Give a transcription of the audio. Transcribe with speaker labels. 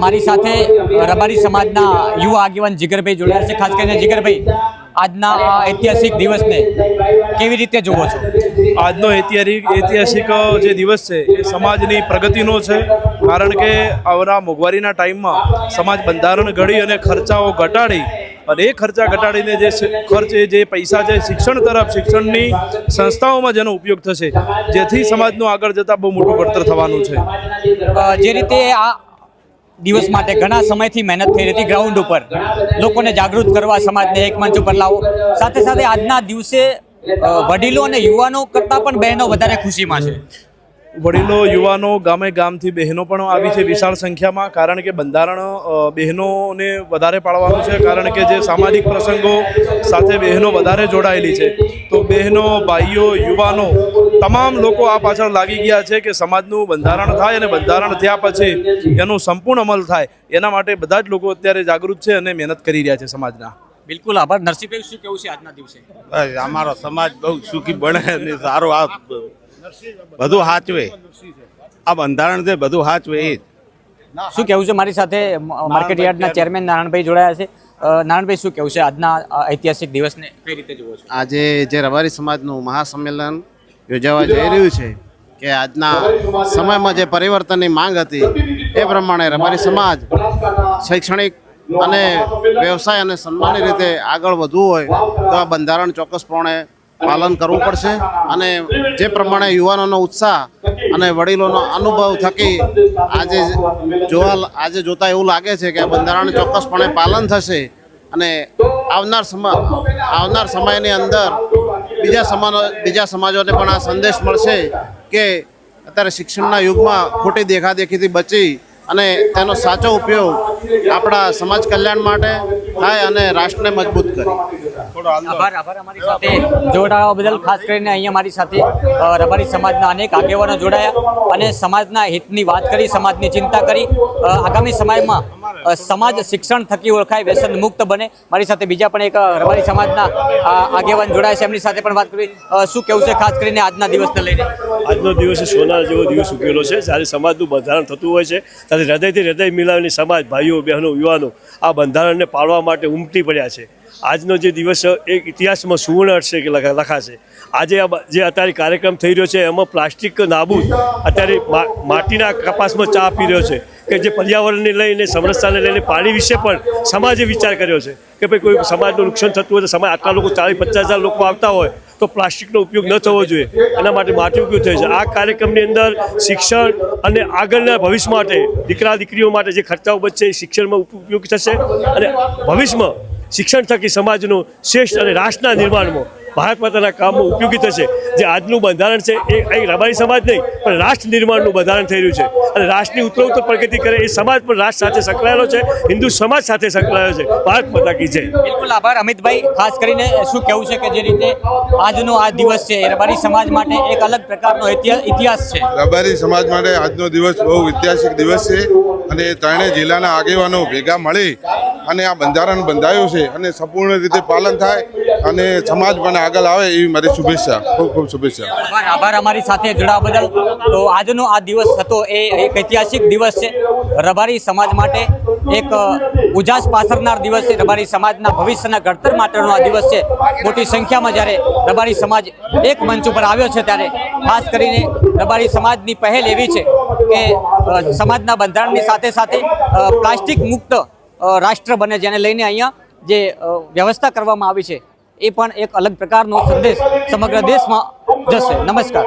Speaker 1: મારી સાથે રબારી સમાજના યુવા આગેવાન જીગરભાઈ જોડાયા છે। ખાસ કરીને જીગરભાઈ, આજના ઐતિહાસિક દિવસને કેવી રીતે જોવો છો?
Speaker 2: આજનો ઐતિહાસિક જે દિવસ છે એ સમાજની પ્રગતિનો છે, કારણ કે આવના મોંઘવારીના ટાઈમમાં સમાજ બંધારણ ઘડી અને ખર્ચાઓ ઘટાડી અને એ ખર્ચા ઘટાડીને જે ખર્ચ જે પૈસા છે શિક્ષણ તરફ, શિક્ષણની સંસ્થાઓમાં જેનો ઉપયોગ થશે, જેથી સમાજનું આગળ જતાં બહુ મોટું ઘડતર થવાનું છે।
Speaker 1: જે રીતે આ દિવસ માટે ઘણા સમયથી મહેનત થઈ રહી હતી, ગ્રાઉન્ડ ઉપર લોકોને જાગૃત કરવા, સમાજને એક મંચ ઉપર લાવો, સાથે સાથે આજના દિવસે વડીલો અને યુવાનો કરતાં પણ બહેનો વધારે ખુશીમાં છે।
Speaker 2: વડીલો, યુવાનો, ગામથી બહેનો પણ આવી છે વિશાળ સંખ્યામાં, કારણ કે બંધારણ બહેનોને વધારે પાળવાનું છે, કારણ કે જે સામાજિક પ્રસંગો સાથે બહેનો વધારે જોડાયેલી છે। તો બહેનો, ભાઈઓ, યુવાનો તમામ લોકો આ પાછળ લાગી ગયા છે કે સમાજનું બંધારણ થાય અને બંધારણ થયા પછી એનું સંપૂર્ણ અમલ થાય, એના માટે બધા જ લોકો અત્યારે જાગૃત છે અને મહેનત કરી રહ્યા છે સમાજના।
Speaker 1: બિલકુલ આભાર। નરસિંહભાઈ, શું કેવું છે આજના દિવસે?
Speaker 3: અમારો સમાજ બહુ સુખી બને અને સારું આ બધું સાચવે, આ બંધારણ છે બધું સાચવે એ જ।
Speaker 1: શું કેવું છે? મારી સાથે માર્કેટ યાર્ડના ચેરમેન નારાયણભાઈ જોડાયા છે। નારાયણભાઈ, શું કેવું છે આજના ઐતિહાસિક દિવસને કઈ રીતે જુઓ છો?
Speaker 4: આજે જે રબારી સમાજનું મહાસંમેલન યોજાવા જઈ રહ્યું છે કે આજના સમયમાં જે પરિવર્તનની માંગ હતી એ પ્રમાણે રબારી સમાજ શૈક્ષણિક અને વ્યવસાય અને સન્માનની રીતે આગળ વધવું હોય તો આ બંધારણ ચોક્કસપણે પાલન કરવું પડશે। અને જે પ્રમાણે યુવાનોનો ઉત્સાહ અને વડીલોનો અનુભવ થકી આજે જોતા એવું લાગે છે કે આ બંધારણ ચોક્કસપણે પાલન થશે અને આવનાર સમયની અંદર બીજા સમાજોને પણ આ સંદેશ મળશે કે અત્યારે શિક્ષણના યુગમાં ખોટી દેખાદેખીથી બચી અને તેનો સાચો ઉપયોગ આપણા સમાજ કલ્યાણ માટે થાય અને રાષ્ટ્રને મજબૂત કરે।
Speaker 1: આભાર અમારી સાથે જોડાવા બદલ। ખાસ કરીને અહીંયા મારી સાથે રબારી સમાજના અનેક આગેવાનો જોડાયા અને સમાજના હિતની વાત કરી, સમાજની ચિંતા કરી। આગામી સમયમાં સમાજ શિક્ષણ થકી ઓળખાય, વ્યસન મુક્ત બને। મારી સાથે બીજા પણ એક રબારી સમાજના આગેવાન જોડાયા છે, એમની સાથે પણ વાત કરી। શું કેવું છે ખાસ કરીને આજના દિવસને લઈને?
Speaker 5: આજનો દિવસ સોના જેવો દિવસ ઉકેલો છે, જ્યારે સમાજનું બંધારણ થતું હોય છે ત્યારે હૃદયથી હૃદય મિલાવીને સમાજ, ભાઈઓ, બહેનો, યુવાનો આ બંધારણને પાળવા માટે ઉમટી પડ્યા છે। આજનો જે દિવસ એક ઇતિહાસમાં સુવર્ણ અક્ષરે લખાશે। આજે જે અત્યારે કાર્યક્રમ થઈ રહ્યો છે એમાં પ્લાસ્ટિક નાબૂદ, અત્યારે માટીના કપાસમાં ચા પી રહ્યો છે કે જે પર્યાવરણને લઈને, સંરક્ષણને લઈને, પાણી વિશે પણ સમાજે વિચાર કર્યો છે કે ભાઈ કોઈ સમાજનું નુકસાન થતું હોય તો સમાજ આટલા લોકો 40-50 હજાર લોકો આવતા હોય તો પ્લાસ્ટિકનો ઉપયોગ ન થવો જોઈએ, એના માટે માટી ઉપયોગ થયો છે। આ કાર્યક્રમની અંદર શિક્ષણ અને આગળના ભવિષ્ય માટે, દીકરા દીકરીઓ માટે જે ખર્ચાઓ બચશે એ શિક્ષણમાં ઉપયોગી થશે અને ભવિષ્યમાં શિક્ષણ થકી સમાજનું શ્રેષ્ઠ અને રાષ્ટ્રના નિર્માણમાં, ભારત માતાના કામમાં ઉપયોગી થશે। જે આજનું બંધારણ છે એ રબારી સમાજ નહીં પણ રાષ્ટ્ર નિર્માણનું બંધારણ થઈ રહ્યું છે અને રાષ્ટ્રની ઉત્તરોત્તર પ્રગતિ કરે એ સમાજ પણ રાષ્ટ્ર સાથે સંકળાયેલો છે, હિન્દુ સમાજ સાથે સંકળાયેલો છે। ભારત માતા કી જય।
Speaker 1: બિલકુલ આભાર અમિતભાઈ। ખાસ કરીને શું કહેવું છે કે જે રીતે આજનો આ દિવસ છે એ રબારી સમાજ માટે એક અલગ પ્રકારનો ઇતિહાસ છે?
Speaker 6: રબારી સમાજ માટે આજનો દિવસ બહુ ઐતિહાસિક દિવસ છે અને ત્રણેય જિલ્લાના આગેવાનો ભેગા મળી અને આ બંધારણ બંધાયું છે અને સંપૂર્ણ રીતે પાલન થાય અને સમાજ પણ આગળ આવે એવી મારી શુભેચ્છા। ખૂબ ખૂબ શુભેચ્છા।
Speaker 1: આભાર અમારી સાથે જોડાવા બદલ। તો આજનો આ દિવસ હતો એ એક ઐતિહાસિક દિવસ છે, રબારી સમાજ માટે એક ઉજાસ પાથરનાર દિવસ છે, રબારી સમાજના ભવિષ્યના ઘડતર માટેનો આ દિવસ છે। મોટી સંખ્યામાં જ્યારે રબારી સમાજ એક મંચ ઉપર આવ્યો છે ત્યારે ખાસ કરીને રબારી સમાજની પહેલ એવી છે કે સમાજના બંધારણની સાથે સાથે પ્લાસ્ટિક મુક્ત રાષ્ટ્ર બને, જેને લઈને અહીંયા જે વ્યવસ્થા કરવામાં આવી છે એ પણ એક અલગ પ્રકારનો સંદેશ સમગ્ર દેશમાં જશે। નમસ્કાર।